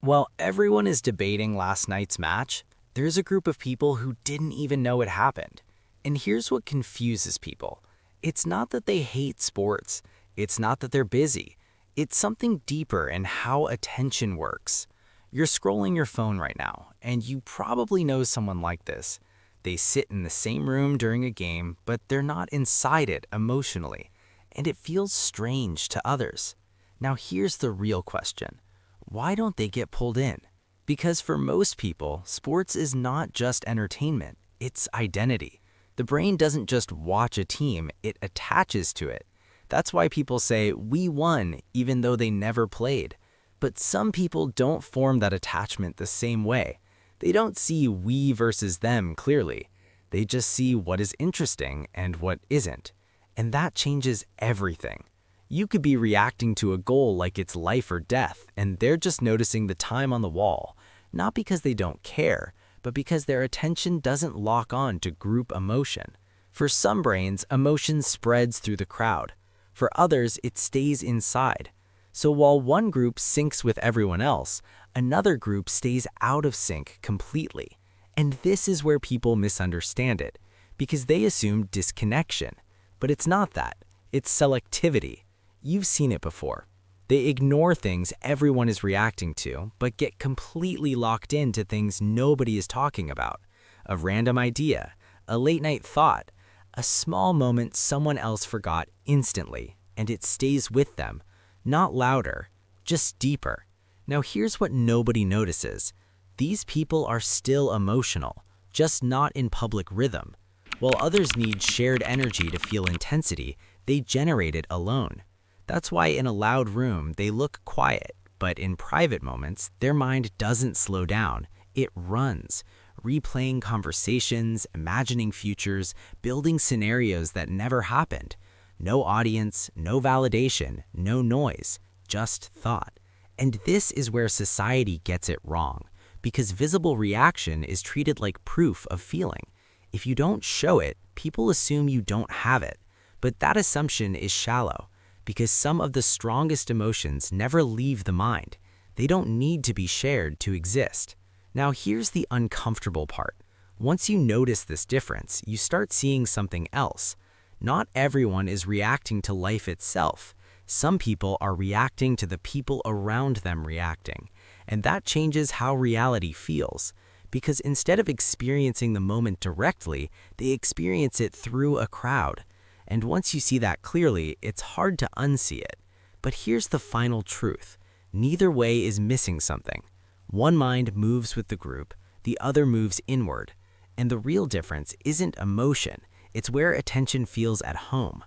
While everyone is debating last night's match, there's a group of people who didn't even know it happened. And here's what confuses people. It's not that they hate sports. It's not that they're busy. It's something deeper in how attention works. You're scrolling your phone right now, and you probably know someone like this. They sit in the same room during a game, but they're not inside it emotionally, and it feels strange to others. Now here's the real question. Why don't they get pulled in? Because for most people, sports is not just entertainment, it's identity. The brain doesn't just watch a team, it attaches to it. That's why people say, "we won," even though they never played. But some people don't form that attachment the same way. They don't see we versus them clearly. They just see what is interesting and what isn't. And that changes everything. You could be reacting to a goal like it's life or death, and they're just noticing the time on the wall, not because they don't care, but because their attention doesn't lock on to group emotion. For some brains, emotion spreads through the crowd. For others, it stays inside. So while one group syncs with everyone else, another group stays out of sync completely. And this is where people misunderstand it, because they assume disconnection. But it's not that. It's selectivity. You've seen it before. They ignore things everyone is reacting to, but get completely locked into things nobody is talking about. A random idea, a late-night thought, a small moment someone else forgot instantly, and it stays with them. Not louder, just deeper. Now here's what nobody notices. These people are still emotional, just not in public rhythm. While others need shared energy to feel intensity, they generate it alone. That's why in a loud room, they look quiet, but in private moments, their mind doesn't slow down. It runs, replaying conversations, imagining futures, building scenarios that never happened. No audience, no validation, no noise, just thought. And this is where society gets it wrong, because visible reaction is treated like proof of feeling. If you don't show it, people assume you don't have it. But that assumption is shallow, because some of the strongest emotions never leave the mind. They don't need to be shared to exist. Now here's the uncomfortable part. Once you notice this difference, you start seeing something else. Not everyone is reacting to life itself. Some people are reacting to the people around them reacting. And that changes how reality feels. Because instead of experiencing the moment directly, they experience it through a crowd. And once you see that clearly, it's hard to unsee it. But here's the final truth. Neither way is missing something. One mind moves with the group, the other moves inward. And the real difference isn't emotion. It's where attention feels at home.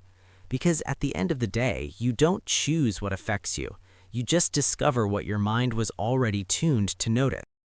Because at the end of the day, you don't choose what affects you. You just discover what your mind was already tuned to notice.